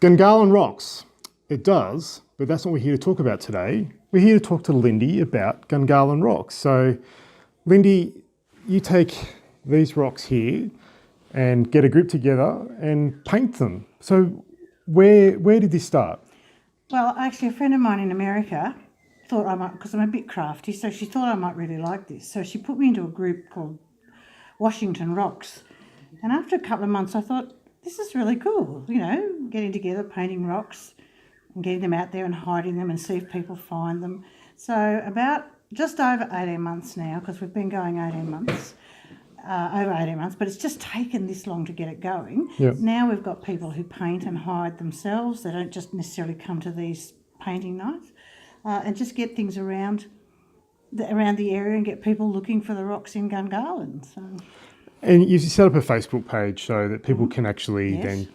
Gungahlin Rocks. It does, but that's not what we're here to talk about today. We're here to talk to Lindy about Gungahlin Rocks. So, Lindy, you take these rocks here and get a group together and paint them. So, where did this start? Well, actually, a friend of mine in America thought I might, because I'm a bit crafty, so she thought I might really like this. So she put me into a group called Gungahlin Rocks. And after a couple of months, I thought, this is really cool, getting together, painting rocks and getting them out there and hiding them and see if people find them. So about just over 18 months now, because we've been going 18 months, over 18 months, but it's just taken this long to get it going. Yep. Now we've got people who paint and hide themselves. They don't just necessarily come to these painting nights and just get things around the area and get people looking for the rocks in Gungahlin. So. And you set up a Facebook page so that people can actually Yes.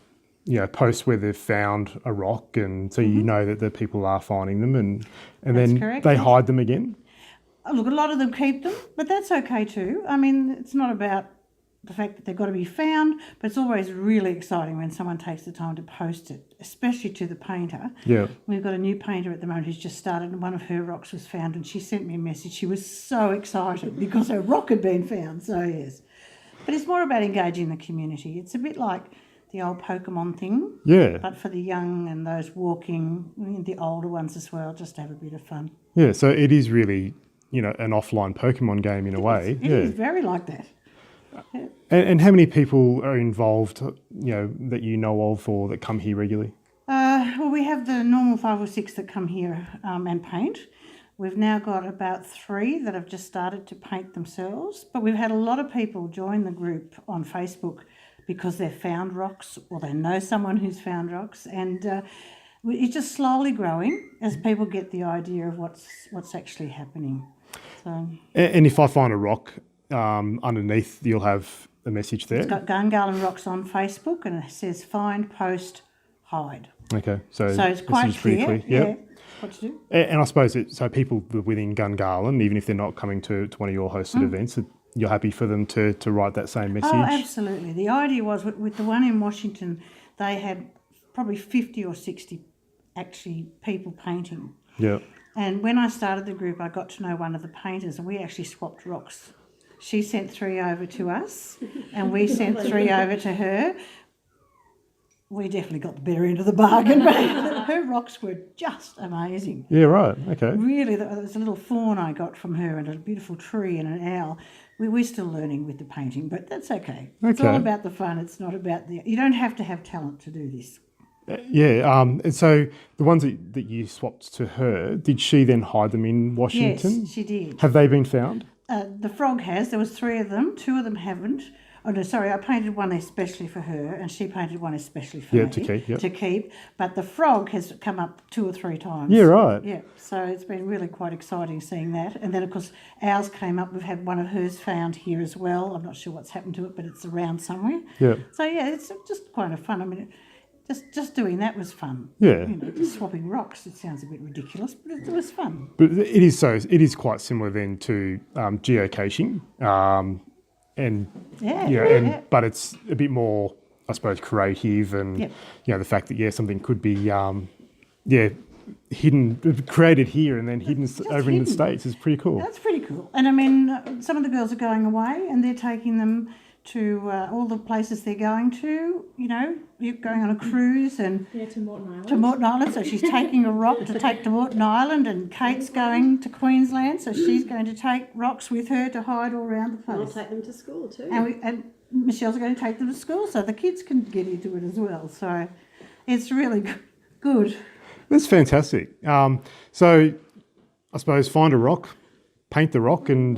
then post where they've found a rock, and so you know that the people are finding them, and That's then correct, they yes. hide them again. Look, a lot of them keep them, but that's okay too. I mean, it's not about the fact that they've got to be found, but it's always really exciting when someone takes the time to post it, especially to the painter. Yeah. We've got a new painter at the moment who's just started, and one of her rocks was found, and she sent me a message. She was so excited because her rock had been found, so yes. But it's more about engaging the community. It's a bit like the old Pokemon thing, Yeah. but for the young and those walking, the older ones as well, just to have a bit of fun. Yeah. So it is really, an offline Pokemon game in a way. It is very like that. Yeah. And how many people are involved, that you know of or that come here regularly? Well, we have the normal 5 or 6 that come here and paint. We've now got about 3 that have just started to paint themselves, but we've had a lot of people join the group on Facebook because they've found rocks or they know someone who's found rocks, and it's just slowly growing as people get the idea of what's actually happening. So And if I find a rock underneath, you'll have a message there? it's got Gungahlin Rocks on Facebook, and it says find, post, hide. Okay. So it's quite message pretty clear. Yep. What to do. And I suppose so people within Gungahlin, even if they're not coming to one of your hosted events, you're happy for them to write that same message? Oh, absolutely. The idea was with the one in Washington, they had probably 50 or 60 actually people painting. Yeah. And when I started the group, I got to know one of the painters, and we actually swapped rocks. She sent 3 over to us, and we sent 3 over to her. We definitely got the better end of the bargain, but her rocks were just amazing. Yeah, right. Okay. Really, there was a little fawn I got from her and a beautiful tree and an owl. We're still learning with the painting, but that's okay. It's all about the fun. It's not about you don't have to have talent to do this. Yeah. And so the ones that you swapped to her, did she then hide them in Washington? Yes, she did. Have they been found? The frog has. There was 3 of them. 2 of them haven't. Oh no, sorry, I painted one especially for her, and she painted one especially for me. To keep. But the frog has come up 2 or 3 times. Yeah, right. Yeah, so it's been really quite exciting seeing that. And then, of course, ours came up. We've had one of hers found here as well. I'm not sure what's happened to it, but it's around somewhere. Yeah. So, yeah, it's just kind of fun. I mean, just doing that was fun. Yeah. Just swapping rocks. It sounds a bit ridiculous, but it was fun. But it is quite similar then to geocaching. But it's a bit more, I suppose, creative, and the fact that something could be hidden, created here and then hidden over in the States is pretty cool. That's pretty cool. And I mean, some of the girls are going away and they're taking them to all the places they're going to. You're going on a cruise and to Morton Island. To Morton Island, so she's taking a rock to take to Morton Island, and Kate's going to Queensland, so she's going to take rocks with her to hide all around the place. I'll take them to school too. And Michelle's going to take them to school, so the kids can get into it as well. So it's really good. That's fantastic. So I suppose find a rock, paint the rock, and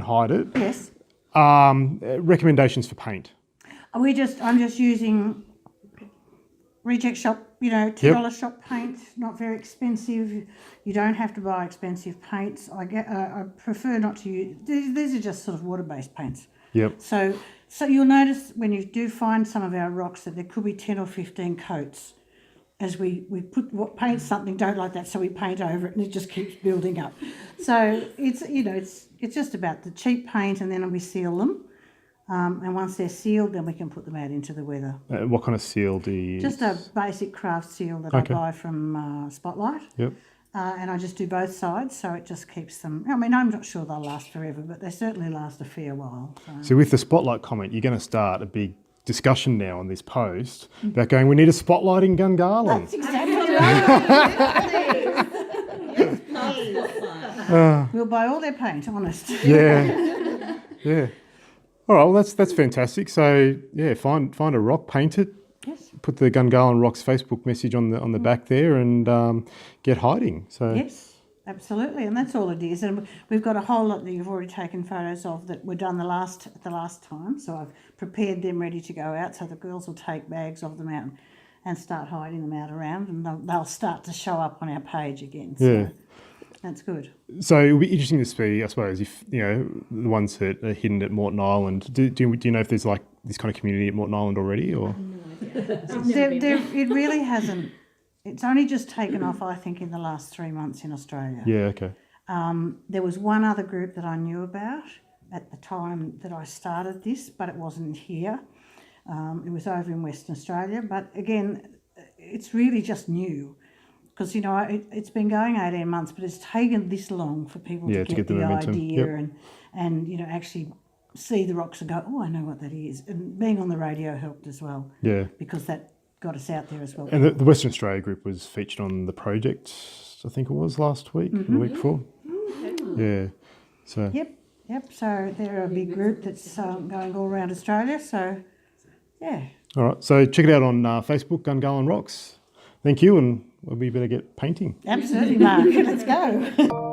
hide it. Yes. Recommendations for paint. I'm just using reject shop, $2 shop paint, not very expensive. You don't have to buy expensive paints. I prefer not to use. These are just sort of water-based paints. Yep. So you'll notice when you do find some of our rocks that there could be 10 or 15 coats. As we paint something, don't like that, so we paint over it and it just keeps building up. So it's just about the cheap paint, and then we seal them. And once they're sealed, then we can put them out into the weather. What kind of seal do you use? Just a basic craft seal that Okay. I buy from Spotlight. Yep. And I just do both sides, so it just keeps them. I mean, I'm not sure they'll last forever, but they certainly last a fair while. So. So with the spotlight comment, you're going to start a big discussion now on this post about going, we need a spotlight in Gungahlin. That's exactly right. We'll buy all their paint, honest. Yeah. Yeah. All right, well, that's fantastic. So, yeah, find a rock, paint it, Yes. put the Gungahlin Rocks Facebook message on the back there and get hiding. So Yes, absolutely, and that's all it is. And we've got a whole lot that you've already taken photos of that were done the last time. So I've prepared them ready to go out. So the girls will take bags of them out and start hiding them out around, and they'll start to show up on our page again. So Yeah. that's good. So it'll be interesting to see, I suppose, if, you know, the ones that are hidden at Moreton Island, do you know if there's like this kind of community at Moreton Island already, or? It really hasn't. It's only just taken off, I think, in the last 3 months in Australia. Yeah, okay. There was one other group that I knew about at the time that I started this, but it wasn't here. It was over in Western Australia. But again, it's really just new. Because, you know, it's been going 18 months, but it's taken this long for people Yeah, to get the the momentum. idea Yep. and, you know, actually see the rocks and go, oh, I know what that is. And being on the radio helped as well, Yeah. because that got us out there as well. And the Western Australia group was featured on the project, I think it was last week, or the week before. Yeah. So Yep. So they're a big group that's going all around Australia. So, yeah. all right. So check it out on Facebook, Gungahlin Rocks. Thank you, and we better get painting. Absolutely, Mark. Let's go.